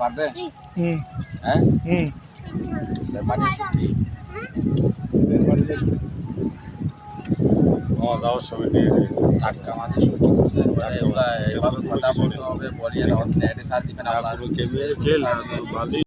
পারবে যাওয়ার সময় টাটকা মাছের শুটকি করছে এভাবে কথা বলতে হবে বলি আর নেটে সার দিবেন